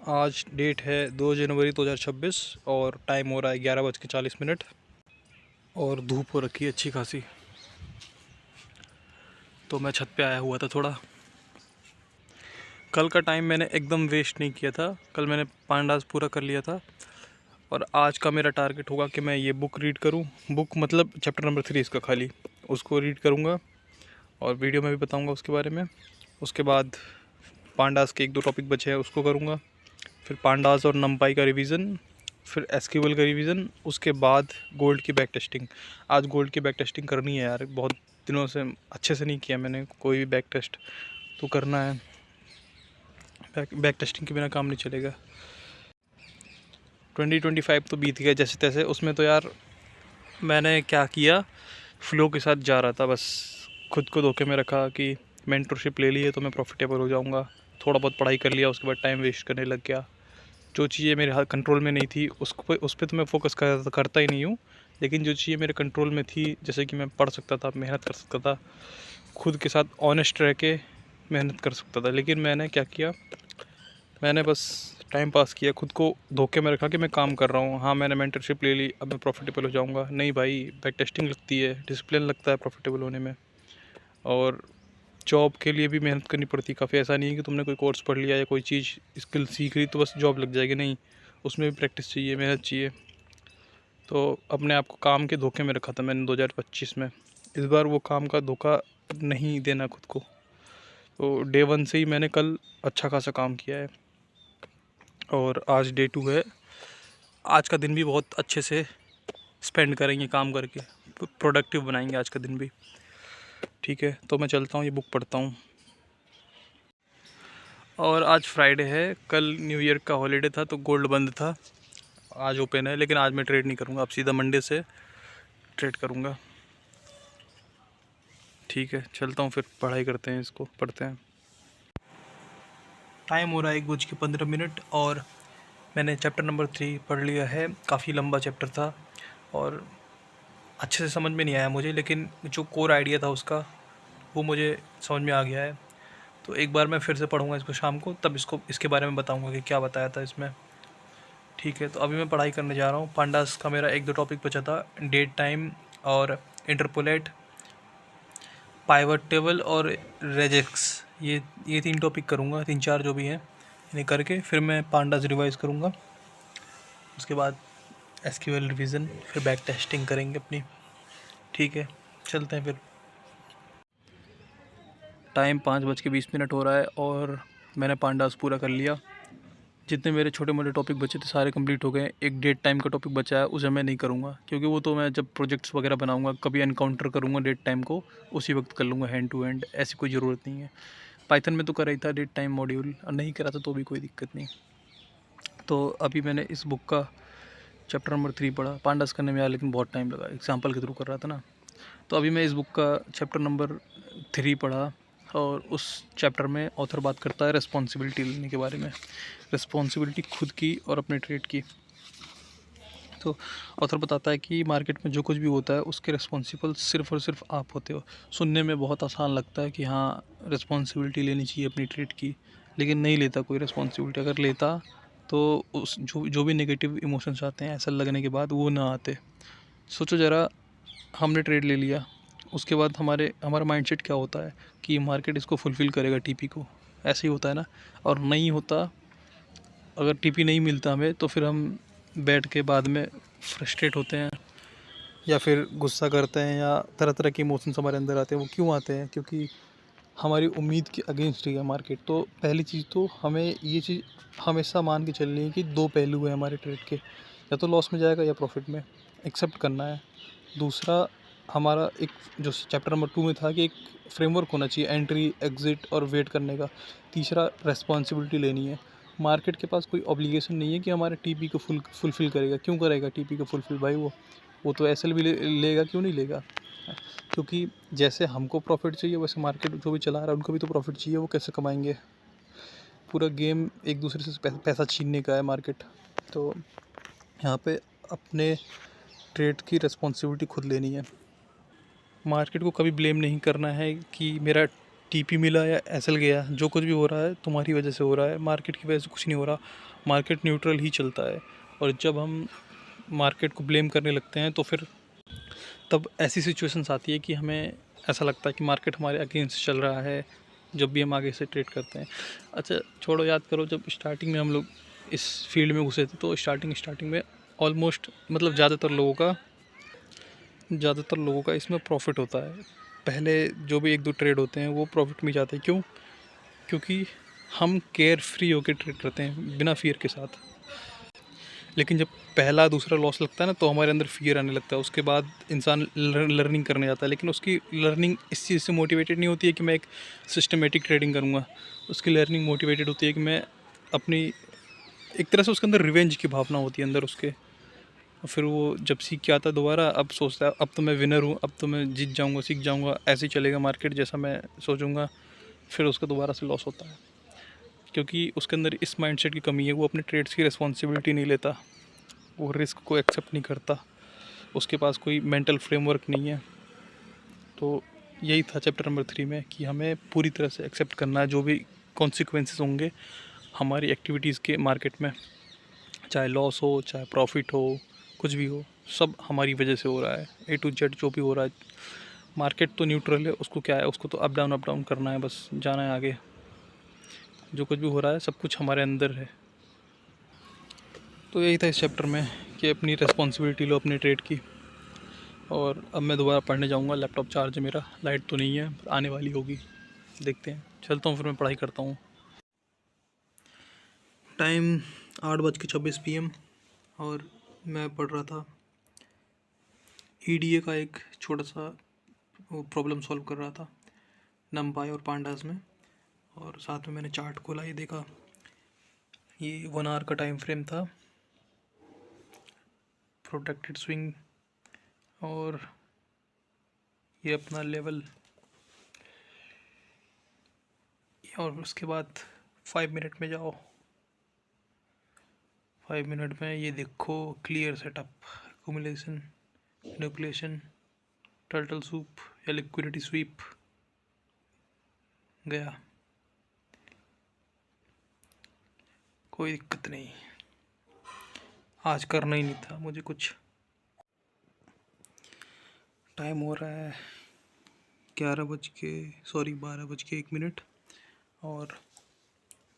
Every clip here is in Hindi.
आज डेट है 2 जनवरी 2026 और टाइम हो रहा है 11:40 और धूप हो रखी है अच्छी खासी। तो मैं छत पे आया हुआ था थोड़ा। कल का टाइम मैंने एकदम वेस्ट नहीं किया था, कल मैंने पांडास पूरा कर लिया था। और आज का मेरा टारगेट होगा कि मैं ये बुक रीड करूं। बुक मतलब चैप्टर नंबर 3 इसका, खाली उसको रीड करूंगा और वीडियो में भी बताऊंगा उसके बारे में। उसके बाद पांडास के 1-2 टॉपिक बचे हैं उसको करूंगा, फिर पांडास और नंपाई का रिवीजन, फिर एसक्यूएल का रिवीजन, उसके बाद गोल्ड की बैक टेस्टिंग। आज गोल्ड की बैक टेस्टिंग करनी है यार, बहुत दिनों से अच्छे से नहीं किया मैंने कोई भी बैक टेस्ट, तो करना है। बैक टेस्टिंग के बिना काम नहीं चलेगा। 2025 तो बीत गया जैसे तैसे। उसमें तो यार मैंने क्या किया, फ्लो के साथ जा रहा था बस। खुद को धोखे में रखा कि मेंटरशिप ले ली है तो मैं प्रॉफिटेबल हो जाऊंगा। थोड़ा बहुत पढ़ाई कर लिया, उसके बाद टाइम वेस्ट करने लग गया। जो चीज़ें मेरे हाथ कंट्रोल में नहीं थी उस पर तो मैं फोकस करता ही नहीं हूँ। लेकिन जो चीज़ें मेरे कंट्रोल में थी, जैसे कि मैं पढ़ सकता था, मेहनत कर सकता था, खुद के साथ ऑनेस्ट रह के मेहनत कर सकता था, लेकिन मैंने क्या किया, मैंने बस टाइम पास किया, खुद को धोखे में रखा कि मैं काम कर रहा हूँ। हाँ, मैंने मेंटरशिप ले ली, अब मैं प्रॉफिटेबल हो जाऊँगा। नहीं भाई, बैक टेस्टिंग लगती है, डिसिप्लिन लगता है प्रॉफिटेबल होने में। और जॉब के लिए भी मेहनत करनी पड़ती है काफ़ी। ऐसा नहीं है कि तुमने कोई कोर्स पढ़ लिया या कोई चीज़ स्किल सीख ली तो बस जॉब लग जाएगी, नहीं, उसमें भी प्रैक्टिस चाहिए, मेहनत चाहिए। तो अपने आप को काम के धोखे में रखा था मैंने 2025 में। इस बार वो काम का धोखा नहीं देना खुद को। तो डे 1 से ही मैंने कल अच्छा खासा काम किया है और आज डे 2 है। आज का दिन भी बहुत अच्छे से स्पेंड करेंगे काम करके, प्रोडक्टिव बनाएंगे आज का दिन भी। ठीक है, तो मैं चलता हूँ, ये बुक पढ़ता हूँ। और आज फ्राइडे है, कल न्यू ईयर का हॉलीडे था तो गोल्ड बंद था। आज ओपन है, लेकिन आज मैं ट्रेड नहीं करूँगा, अब सीधा मंडे से ट्रेड करूँगा। ठीक है, चलता हूँ, फिर पढ़ाई करते हैं, इसको पढ़ते हैं। टाइम हो रहा है 1:15 और मैंने चैप्टर नंबर 3 पढ़ लिया है। काफ़ी लंबा चैप्टर था और अच्छे से समझ में नहीं आया मुझे, लेकिन जो कोर आइडिया था उसका वो मुझे समझ में आ गया है। तो एक बार मैं फिर से पढ़ूँगा इसको शाम को, तब इसके बारे में बताऊँगा कि क्या बताया था इसमें। ठीक है, तो अभी मैं पढ़ाई करने जा रहा हूँ। पांडास का मेरा 1-2 टॉपिक बचा था, डेट टाइम और इंटरपोलेट, पाइवट टेबल और रेजेक्स। ये 3 टॉपिक करूँगा, 3-4 जो भी हैं इन्हें करके फिर मैं पांडास रिवाइज करूँगा। उसके बाद एसक्यूएल रिवीजन, फिर बैक टेस्टिंग करेंगे अपनी। ठीक है, चलते हैं फिर। टाइम 5:20 हो रहा है और मैंने पांडास पूरा कर लिया। जितने मेरे छोटे मोटे टॉपिक बचे थे सारे कंप्लीट हो गए। एक डेट टाइम का टॉपिक बचा है, उसे मैं नहीं करूँगा क्योंकि वो तो मैं जब प्रोजेक्ट्स वगैरह बनाऊँगा, कभी एनकाउंटर करूँगा डेट टाइम को, उसी वक्त कर लूँगा हैंड टू हैंड, ऐसी कोई ज़रूरत नहीं है। पाइथन में तो कर ही था डेट टाइम मॉड्यूल, और नहीं करा था तो भी कोई दिक्कत नहीं। तो अभी मैंने इस बुक का चैप्टर नंबर 3 पढ़ा। पांडास करने में यार लेकिन बहुत टाइम लगा, एग्जाम्पल के थ्रू कर रहा था ना। तो अभी मैं इस बुक का चैप्टर नंबर 3 पढ़ा और उस चैप्टर में ऑथर बात करता है रिस्पॉन्सिबिलिटी लेने के बारे में। रिस्पॉन्सिबिलिटी खुद की और अपने ट्रेड की। तो ऑथर बताता है कि मार्केट में जो कुछ भी होता है उसके रिस्पॉन्सिबल सिर्फ़ और सिर्फ आप होते हो। सुनने में बहुत आसान लगता है कि हाँ, रिस्पॉन्सिबिलिटी लेनी चाहिए अपनी ट्रेड की, लेकिन नहीं लेता कोई रिस्पॉन्सिबिलिटी। अगर लेता तो उस जो भी नेगेटिव इमोशंस आते हैं ऐसा लगने के बाद वो ना आते। सोचो ज़रा, हमने ट्रेड ले लिया, उसके बाद हमारा माइंडसेट क्या होता है कि मार्केट इसको फुलफ़िल करेगा टीपी को, ऐसे ही होता है ना। और नहीं होता, अगर टीपी नहीं मिलता हमें तो फिर हम बैठ के बाद में फ्रस्ट्रेट होते हैं या फिर गुस्सा करते हैं, या तरह तरह के इमोशंस हमारे अंदर आते हैं। वो क्यों आते हैं? क्योंकि हमारी उम्मीद के अगेंस्ट ही है मार्केट। तो पहली चीज़ तो हमें ये चीज़ हमेशा मान के चलनी है कि 2 पहलू हैं हमारे ट्रेड के, या तो लॉस में जाएगा या प्रॉफिट में, एक्सेप्ट करना है। दूसरा, हमारा एक जो चैप्टर नंबर 2 में था कि एक फ्रेमवर्क होना चाहिए एंट्री, एग्ज़िट और वेट करने का। तीसरा, रिस्पॉन्सिबिलिटी लेनी है। मार्केट के पास कोई ऑब्लिगेशन नहीं है कि हमारे टीपी को फुलफ़िल करेगा। क्यों करेगा टीपी को फुलफ़िल भाई? वो तो एसएल भी लेगा, क्यों नहीं लेगा? क्योंकि जैसे हमको प्रॉफिट चाहिए वैसे मार्केट जो भी चला रहा है उनको भी तो प्रॉफिट चाहिए। वो कैसे कमाएंगे? पूरा गेम एक दूसरे से पैसा छीनने का है मार्केट। तो यहाँ पे अपने ट्रेड की रिस्पॉन्सिबिलिटी खुद लेनी है। मार्केट को कभी ब्लेम नहीं करना है कि मेरा टीपी मिला या एसएल गया, जो कुछ भी हो रहा है तुम्हारी वजह से हो रहा है, मार्केट की वजह से कुछ नहीं हो रहा। मार्केट न्यूट्रल ही चलता है। और जब हम मार्केट को ब्लेम करने लगते हैं तो फिर तब ऐसी सिचुएशंस आती है कि हमें ऐसा लगता है कि मार्केट हमारे अगेंस्ट चल रहा है जब भी हम आगे से ट्रेड करते हैं। अच्छा छोड़ो, याद करो जब स्टार्टिंग में हम लोग इस फील्ड में घुसे थे तो स्टार्टिंग में ऑलमोस्ट मतलब ज़्यादातर लोगों का इसमें प्रॉफिट होता है। पहले जो भी 1-2 ट्रेड होते हैं वो प्रॉफिट में जाते हैं। क्यों? क्योंकि हम केयर फ्री होकर ट्रेड करते हैं बिना फियर के साथ। लेकिन जब पहला दूसरा लॉस लगता है ना तो हमारे अंदर फियर आने लगता है। उसके बाद इंसान लर्निंग करने जाता है, लेकिन उसकी लर्निंग इस चीज़ से मोटिवेटेड नहीं होती है कि मैं एक सिस्टमेटिक ट्रेडिंग करूँगा। उसकी लर्निंग मोटिवेटेड होती है कि मैं अपनी एक तरह से उसके अंदर रिवेंज की भावना होती है अंदर उसके। और फिर वो जब सीख के आता है दोबारा, अब सोचता है अब तो मैं विनर हूँ, अब तो मैं जीत जाऊँगा, सीख जाऊँगा, ऐसे ही चलेगा मार्केट जैसा मैं सोचूँगा। फिर उसका दोबारा से लॉस होता है क्योंकि उसके अंदर इस माइंडसेट की कमी है। वो अपने ट्रेड्स की रिस्पॉन्सिबिलिटी नहीं लेता, वो रिस्क को एक्सेप्ट नहीं करता, उसके पास कोई मेंटल फ्रेमवर्क नहीं है। तो यही था चैप्टर नंबर 3 में कि हमें पूरी तरह से एक्सेप्ट करना है जो भी कॉन्सिक्वेंसेस होंगे हमारी एक्टिविटीज़ के मार्केट में, चाहे लॉस हो चाहे प्रॉफिट हो, कुछ भी हो, सब हमारी वजह से हो रहा है। ए टू जेड जो भी हो रहा है, मार्केट तो न्यूट्रल है, उसको क्या है, उसको तो अप डाउन करना है, बस जाना है आगे। जो कुछ भी हो रहा है सब कुछ हमारे अंदर है। तो यही था इस चैप्टर में कि अपनी रिस्पॉन्सिबिलिटी लो अपने ट्रेड की। और अब मैं दोबारा पढ़ने जाऊँगा, लैपटॉप चार्ज है मेरा, लाइट तो नहीं है, आने वाली होगी, देखते हैं। चलता हूँ फिर मैं पढ़ाई करता हूँ। टाइम 8:26 PM और मैं पढ़ रहा था ईडीए का एक छोटा सा प्रॉब्लम सॉल्व कर रहा था नमपाई और पांडास में। और साथ में मैंने चार्ट खोला, ये देखा, ये 1 आवर का टाइम फ्रेम था, प्रोटेक्टेड स्विंग, और ये अपना लेवल, और उसके बाद 5 मिनट में जाओ, 5 मिनट में ये देखो clear setup, accumulation, nucleation, turtle soup या लिक्विडिटी स्वीप गया, कोई दिक्कत नहीं। आज करना ही नहीं था मुझे कुछ। टाइम हो रहा है 12:01 और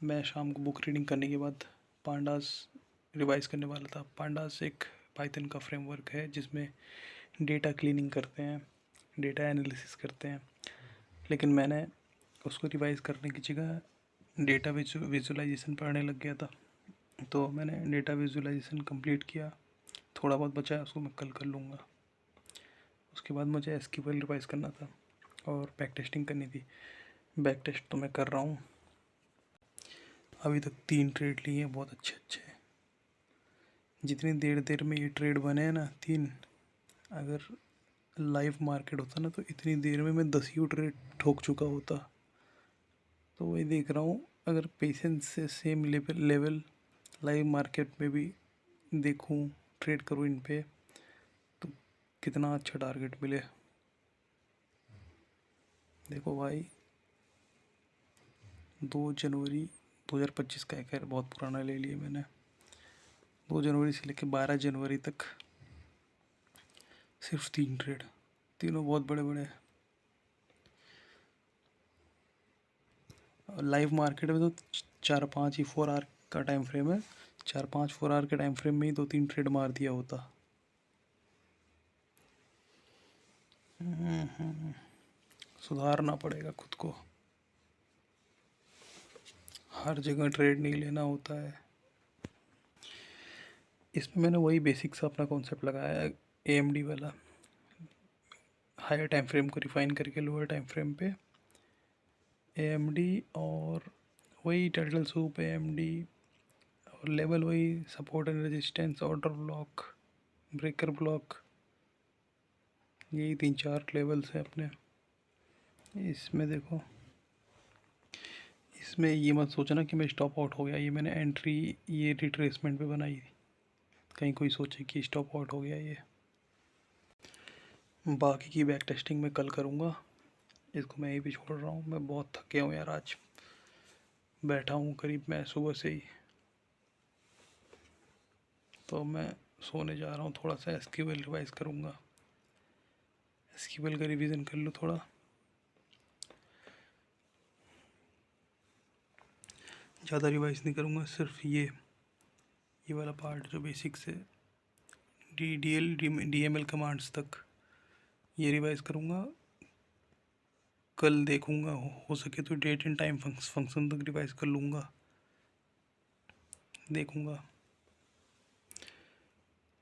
मैं शाम को बुक रीडिंग करने के बाद पांडास रिवाइज करने वाला था। पांडास एक पाइथन का फ्रेमवर्क है जिसमें डेटा क्लीनिंग करते हैं, डेटा एनालिसिस करते हैं, लेकिन मैंने उसको रिवाइज करने की जगह डेटा विजुअलाइजेशन पढ़ने लग गया था। तो मैंने डेटा विजुअलाइजेशन कंप्लीट किया, थोड़ा बहुत बचा है उसको मैं कल कर लूँगा। उसके बाद मुझे एसक्यूएल रिवाइज करना था और बैक टेस्टिंग करनी थी। बैक टेस्ट तो मैं कर रहा हूँ, अभी तक 3 ट्रेड लिए हैं, बहुत अच्छे। जितनी देर में ये ट्रेड बने हैं ना 3, अगर लाइव मार्केट होता ना तो इतनी देर में मैं 10 ही ट्रेड ठोक चुका होता। तो वही देख रहा हूँ, अगर पेशेंस से सेम लेवल लाइव मार्केट में भी देखूँ, ट्रेड करूँ इन पे, तो कितना अच्छा टारगेट मिले। देखो भाई 2 जनवरी 2025 का एक बहुत पुराना ले लिया मैंने। 2 जनवरी से लेकर 12 जनवरी तक सिर्फ 3 ट्रेड, तीनों बहुत बड़े हैं। लाइव मार्केट में तो 4-5 ही 4 आवर का टाइम फ्रेम है, 4-5 4 आवर के टाइम फ्रेम में ही 2-3 ट्रेड मार दिया होता। सुधारना पड़ेगा खुद को, हर जगह ट्रेड नहीं लेना होता है। इसमें मैंने वही बेसिक सा अपना कॉन्सेप्ट लगाया है, AMD वाला, हायर टाइम फ्रेम को रिफाइन करके लोअर टाइम फ्रेम पे AMD, और वही टर्टल सूप AMD, और लेवल वही support and resistance, order block, breaker block, यही 3-4 लेवल्स हैं अपने। इसमें देखो, इसमें ये मत सोचना कि मैं स्टॉप आउट हो गया, ये मैंने एंट्री ये रिट्रेसमेंट पे बनाई, कहीं कोई सोचे कि स्टॉप आउट हो गया ये। बाकी की बैक टेस्टिंग मैं कल करूँगा, इसको मैं यहीं पे छोड़ रहा हूँ। मैं बहुत थक गया हूँ यार, आज बैठा हूँ करीब मैं सुबह से ही। तो मैं सोने जा रहा हूँ, थोड़ा सा एसक्यूएल रिवाइज़ करूँगा, एसक्यूएल का रिवीजन कर लूँ थोड़ा। ज़्यादा रिवाइज़ नहीं करूँगा, सिर्फ ये वाला पार्ट जो बेसिक से DDL DML कमांड्स तक ये रिवाइज़ करूँगा। कल देखूँगा, हो सके तो डेट एंड टाइम फंक्शन तक रिवाइज़ कर लूँगा, देखूँगा।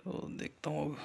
तो देखता हूँ अब